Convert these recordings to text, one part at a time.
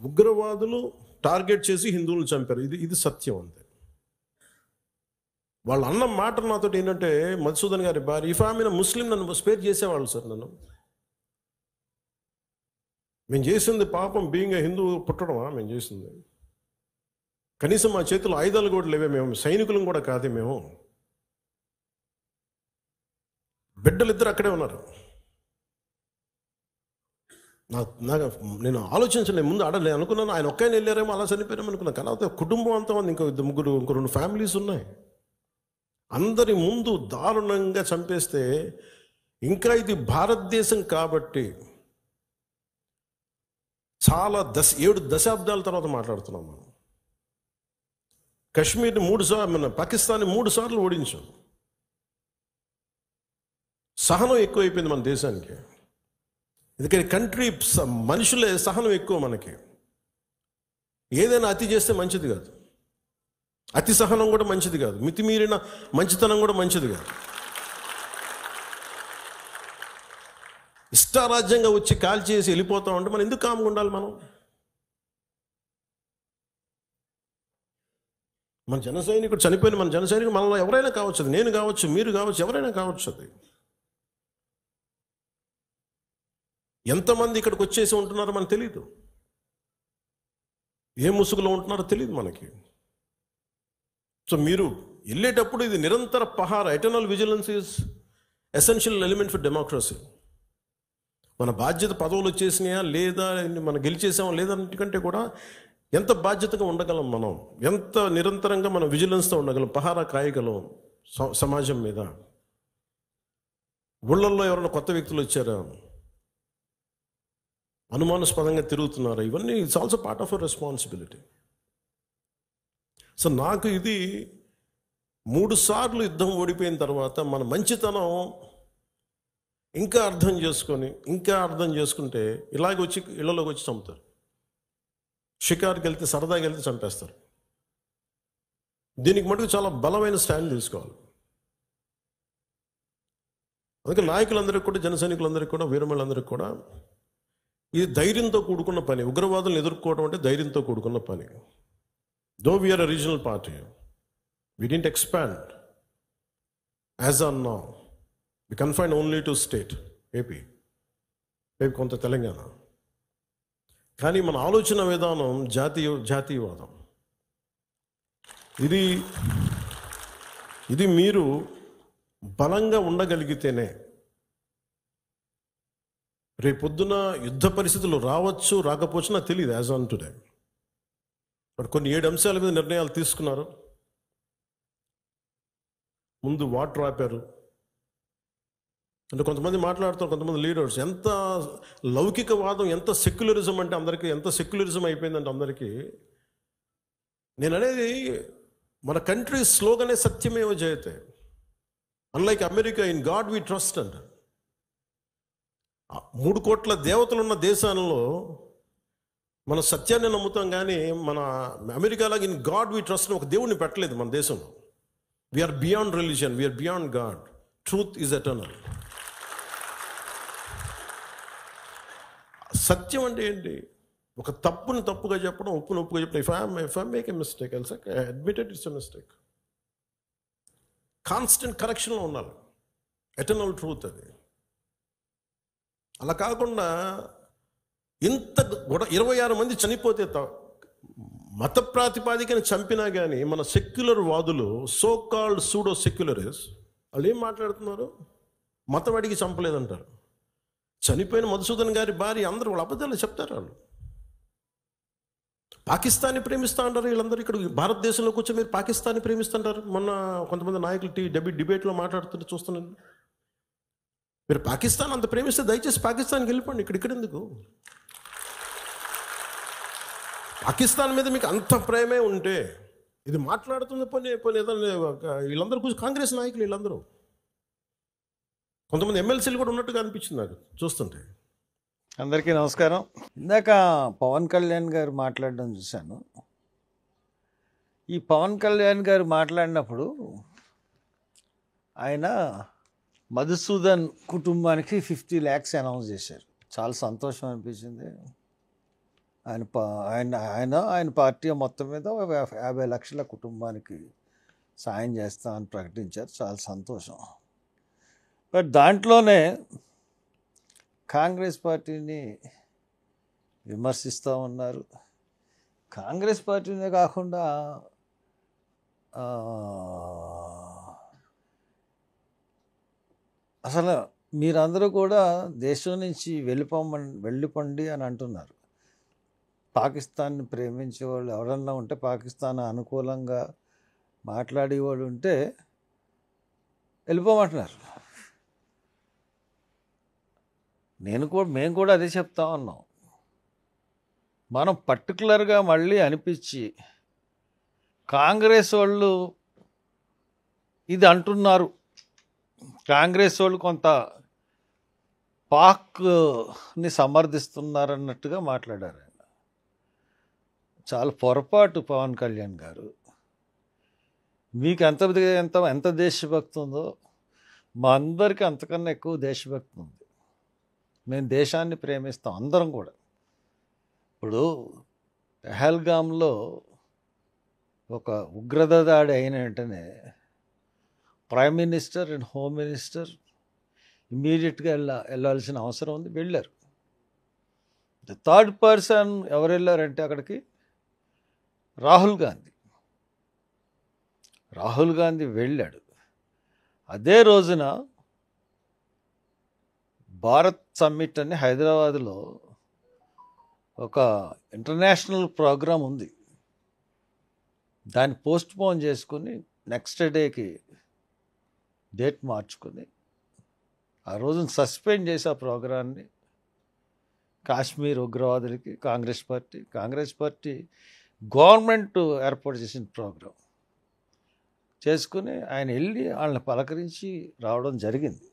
ఉగ్రవాదులు టార్గెట్ చేసి హిందువులను చంపారు. ఇది సత్యం అంతే. వాళ్ళు అన్న మాట నాతో ఏంటంటే, మధుసూదన్ గారి భార్య, ఇఫ్ ఆమె ముస్లిం నన్ను స్పేర్ చేసేవాళ్ళు సార్. మేము చేసింది పాపం, బీయింగ్ హిందూ పుట్టడమా మేము చేసింది? కనీసం మా చేతుల్లో ఆయుధాలు కూడా లేవే, మేము సైనికులం కూడా కాదే. మేము బిడ్డలు ఇద్దరు అక్కడే ఉన్నారు. నేను ఆలోచించలే, ముందు ఆడలే అనుకున్నాను. ఆయన ఒక్కైనా వెళ్ళారేమో, అలా చనిపోయారేమో అనుకున్నాను. కానీ కుటుంబం అంతా ఉంది, ఇంకో ముగ్గురు, ఇంకో 2 ఫ్యామిలీస్ ఉన్నాయి. అందరి ముందు దారుణంగా చంపేస్తే, ఇంకా ఇది భారతదేశం కాబట్టి చాలా 7 దశాబ్దాల తర్వాత మాట్లాడుతున్నాం మనం. కశ్మీర్ని 3 సార్లు, మన పాకిస్తాన్ని 3 సార్లు ఓడించాం. సహనం ఎక్కువైపోయింది మన దేశానికి. ఎందుకని కంట్రీ మనుషులే సహనం ఎక్కువ మనకి. ఏదైనా అతి చేస్తే మంచిది కాదు, అతి సహనం కూడా మంచిది కాదు, మితిమీరిన మంచితనం కూడా మంచిది కాదు. ఇష్టారాజ్యంగా వచ్చి కాల్ చేసి వెళ్ళిపోతాం అంటే మనం ఎందుకు కామ్గా ఉండాలి? మన జన సైనికుడు చనిపోయిన మన జన సైనికుడు మనలో ఎవరైనా కావచ్చు, అది నేను కావచ్చు, మీరు కావచ్చు, ఎవరైనా కావచ్చు. అది ఎంతమంది ఇక్కడికి వచ్చేసి ఉంటున్నారో మనకు తెలియదు, ఏ ముసుగులో ఉంటున్నారో తెలియదు మనకి. సో మీరు వెళ్ళేటప్పుడు ఇది నిరంతర పహార, eternal vigilance is essential element for democracy. మన బాధ్యత పదవులు వచ్చేసినాయా లేదా, మనం గెలిచేసామా లేదా కంటే కూడా ఎంత బాధ్యతగా ఉండగలం మనం, ఎంత నిరంతరంగా మనం విజిలెన్స్తో ఉండగలం, పహారా కాయగలం సమాజం మీద. ఊళ్ళల్లో ఎవరైనా కొత్త వ్యక్తులు వచ్చారా, అనుమానాస్పదంగా తిరుగుతున్నారా, ఇవన్నీ it's also part of our responsibility. So నాకు ఇది 3 సార్లు యుద్ధం ఓడిపోయిన తర్వాత మన మంచితనం ఇంకా అర్థం చేసుకుంటే ఇలాగ వచ్చి ఇళ్లలోకి వచ్చి చంపుతారు. షికార్కి వెళ్తే, సరదాకి వెళ్తే చంపేస్తారు. దీనికి మటుకు చాలా బలమైన స్టాండ్ తీసుకోవాలి. అందుకే నాయకులందరికీ కూడా, జన సైనికులందరికీ కూడా, వీరమలందరికీ కూడా ఇది ధైర్యంతో కూడుకున్న పని. ఉగ్రవాదులను ఎదుర్కోవడం అంటే ధైర్యంతో కూడుకున్న పని. Though we are a regional party, we didn't expand as on now. We confined only to state, AP, maybe కొంత తెలంగాణ. కానీ మన ఆలోచన విధానం జాతీయవాదం. ఇది మీరు బలంగా ఉండగలిగితేనే రేపొద్దున యుద్ధ పరిస్థితులు రావచ్చు, రాకపోవచ్చు, నాకు తెలియదు యాజ్ ఆన్ టుడే. బట్ కొన్ని 7 అంశాల మీద నిర్ణయాలు తీసుకున్నారు. ముందు వాటర్ ఆపారు. అంటే కొంతమంది మాట్లాడుతారు, కొంతమంది లీడర్స్, ఎంత లౌకికవాదం, ఎంత సెక్యులరిజం అంటే అందరికీ, ఎంత సెక్యులరిజం అయిపోయిందంటే అందరికీ. నేను అనేది, మన కంట్రీ స్లోగనే సత్యమేవ జయతే. Unlike America, in God we trust అంట. 3 కోట్ల దేవతలు ఉన్న దేశాలలో మన సత్యాన్ని నమ్ముతాం, కానీ మన అమెరికాలాగా ఇన్ గాడ్ వి ట్రస్ట్ ఒక దేవుడిని పెట్టలేదు మన దేశంలో. We are beyond religion, we are beyond God. Truth is eternal. సత్యం అంటే ఏంటి? ఒక తప్పుని తప్పుగా చెప్పడం, ఒప్పుని ఒప్పుగా చెప్పడం. If I make a mistake, I'll say admitted it's a mistake. Constant కరెక్షన్లో ఉండాలి. ఎటర్నల్ ట్రూత్ అది. అలా కాకుండా ఇంత 26 మంది చనిపోతే, మత ప్రాతిపాదికని చంపినా కానీ మన సెక్యులర్ వాదులు, సో కాల్డ్ సూడో సెక్యులరిస్ట్, వాళ్ళు ఏం మాట్లాడుతున్నారు? మతవాడికి చంపలేదంటారు. చనిపోయిన మధుసూదన్ గారి భార్య, అందరూ వాళ్ళు అబద్ధాలు చెప్తారు. వాళ్ళు పాకిస్తాన్ని ప్రేమిస్తూ ఉంటారు. వీళ్ళందరూ ఇక్కడ భారతదేశంలో కూర్చొని మీరు పాకిస్తాన్ని ప్రేమిస్తుంటారు. మొన్న కొంతమంది నాయకులు డిబేట్లో మాట్లాడుతుంటే చూస్తున్నాను. మీరు పాకిస్తాన్ అంత ప్రేమిస్తే దయచేసి పాకిస్తాన్కి వెళ్ళిపోండి, ఇక్కడ ఎందుకు? పాకిస్తాన్ మీద మీకు అంత ప్రేమే ఉంటే ఇది మాట్లాడుతుంది. పోనీ వీళ్ళందరూ కూర్చొని కాంగ్రెస్ నాయకులు, వీళ్ళందరూ కొంతమంది ఎమ్మెల్సీలు కూడా ఉన్నట్టుగా అనిపించింది నాకు చూస్తుంటే. అందరికీ నమస్కారం. ఇందాక పవన్ కళ్యాణ్ గారు మాట్లాడడం చూశాను. ఈ పవన్ కళ్యాణ్ గారు మాట్లాడినప్పుడు ఆయన మధుసూదన్ కుటుంబానికి 50 lakhs అనౌన్స్ చేశారు. చాలా సంతోషం అనిపించింది. ఆయన పార్టీ మొత్తం మీద 50 లక్షల కుటుంబానికి సాయం చేస్తామని ప్రకటించారు. చాలా సంతోషం. బట్ దాంట్లోనే కాంగ్రెస్ పార్టీని విమర్శిస్తూ ఉన్నారు. కాంగ్రెస్ పార్టీనే కాకుండా అసలు మీరందరూ కూడా దేశం నుంచి వెళ్ళిపోండి అని అంటున్నారు. పాకిస్తాన్ని ప్రేమించే వాళ్ళు ఎవరన్నా ఉంటే, పాకిస్తాన్ అనుకూలంగా మాట్లాడేవాళ్ళు ఉంటే వెళ్ళిపోమంటున్నారు. మేము కూడా అదే చెప్తా ఉన్నాం. మనం పర్టికులర్గా మళ్ళీ అనిపించి కాంగ్రెస్ వాళ్ళు ఇది అంటున్నారు, కాంగ్రెస్ వాళ్ళు కొంత పాక్ని సమర్థిస్తున్నారన్నట్టుగా మాట్లాడారు. ఆయన చాలా పొరపాటు. పవన్ కళ్యాణ్ గారు, మీకు ఎంత దేశభక్తి ఉందో మా అందరికీ అంతకన్నా ఎక్కువ దేశభక్తి ఉంది. మేము దేశాన్ని ప్రేమిస్తాం అందరం కూడా. ఇప్పుడు పెహల్గాంలో ఒక ఉగ్రత దాడి అయిన వెంటనే prime minister and home minister ఇమీడియట్గా వెళ్ళాల్సిన అవసరం ఉంది, వెళ్ళారు. ద థర్డ్ పర్సన్ ఎవరు వెళ్ళారంటే అక్కడికి రాహుల్ గాంధీ వెళ్ళాడు. అదే రోజున భారత్ సమ్మిట్ అని హైదరాబాద్లో ఒక ఇంటర్నేషనల్ ప్రోగ్రాం ఉంది. దాన్ని పోస్ట్ పోన్ చేసుకుని నెక్స్ట్ డేకి డేట్ మార్చుకుని ఆ రోజున సస్పెండ్ చేసి ఆ ప్రోగ్రాన్ని కాశ్మీర్ ఉగ్రవాదులకి కాంగ్రెస్ పార్టీ గవర్నమెంట్ ఏర్పాటు చేసిన ప్రోగ్రాం చేసుకుని ఆయన వెళ్ళి వాళ్ళని పలకరించి రావడం జరిగింది.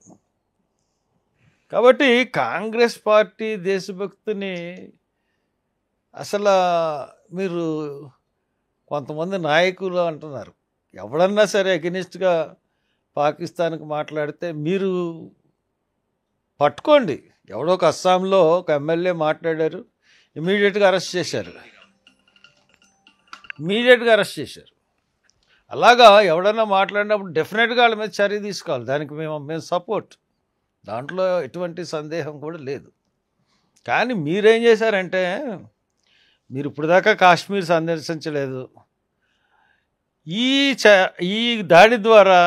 కాబట్టి కాంగ్రెస్ పార్టీ దేశభక్తిని అసలు మీరు కొంతమంది నాయకులు అంటున్నారు, ఎవడన్నా సరే అగెనిస్ట్గా పాకిస్తాన్కి మాట్లాడితే మీరు పట్టుకోండి. ఎవడో ఒక అస్సాంలో ఒక ఎమ్మెల్యే మాట్లాడారు, ఇమీడియట్గా అరెస్ట్ చేశారు. అలాగా ఎవడన్నా మాట్లాడినప్పుడు డెఫినెట్గా వాళ్ళ మీద చర్య తీసుకోవాలి. దానికి మేము సపోర్ట్, దాంట్లో ఎటువంటి సందేహం కూడా లేదు. కానీ మీరేం చేశారంటే, మీరు ఇప్పుడు దాకా కాశ్మీర్ సందర్శించలేదు. ఈ దాడి ద్వారా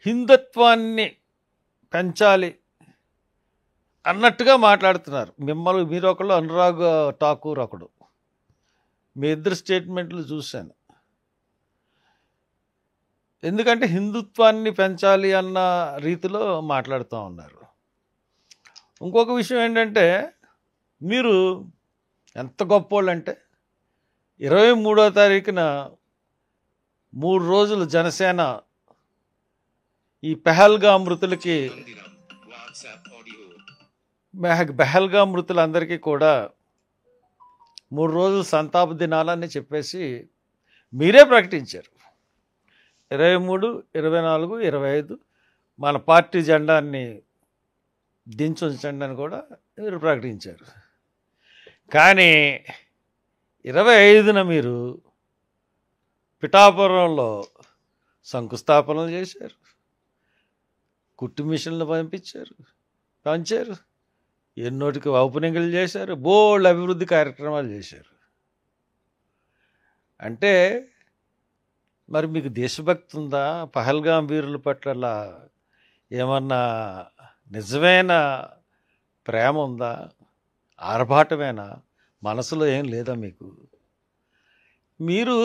హిందుత్వాన్ని పెంచాలి అన్నట్టుగా మాట్లాడుతున్నారు. మీరు ఒకళ్ళు, అనురాగ్ ఠాకూర్ ఒకడు. మీ ఇద్దరు స్టేట్మెంట్లు చూశాను. ఎందుకంటే హిందుత్వాన్ని పెంచాలి అన్న రీతిలో మాట్లాడుతూ ఉన్నారు. ఇంకొక విషయం ఏంటంటే, మీరు ఎంత గొప్పోళ్ళు అంటే 23వ తారీఖున 3 రోజులు జనసేన ఈ పెహల్గాం మృతులందరికీ కూడా 3 రోజులు సంతాప దినాలని చెప్పేసి మీరే ప్రకటించారు. 23, 24, 25 మన పార్టీ జెండాన్ని దించుంచండి అని కూడా మీరు ప్రకటించారు. కానీ 25న మీరు పిఠాపురంలో శంకుస్థాపనలు చేశారు, కుట్టు మిషన్లు పంచారు, ఎన్నోటికి ఓపెనింగ్లు చేశారు, బోల్డ్ అభివృద్ధి కార్యక్రమాలు చేశారు. అంటే మరి మీకు దేశభక్తి ఉందా? పహల్గాం వీరుల పట్ల ఏమన్నా నిజమైన ప్రేమ ఉందా? ఆర్భాటమేనా? మనసులో ఏం లేదా మీకు? మీరు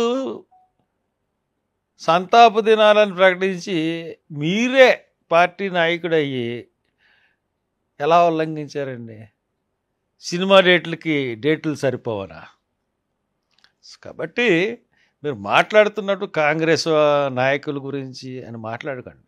సంతాప దినాలను ప్రకటించి మీరే పార్టీ నాయకుడయ్యి ఎలా ఉల్లంఘించారండి? సినిమా డేట్లు సరిపోవనా? కాబట్టి మీరు మాట్లాడుతున్నట్టు కాంగ్రెస్ నాయకుల గురించి అని మాట్లాడకండి.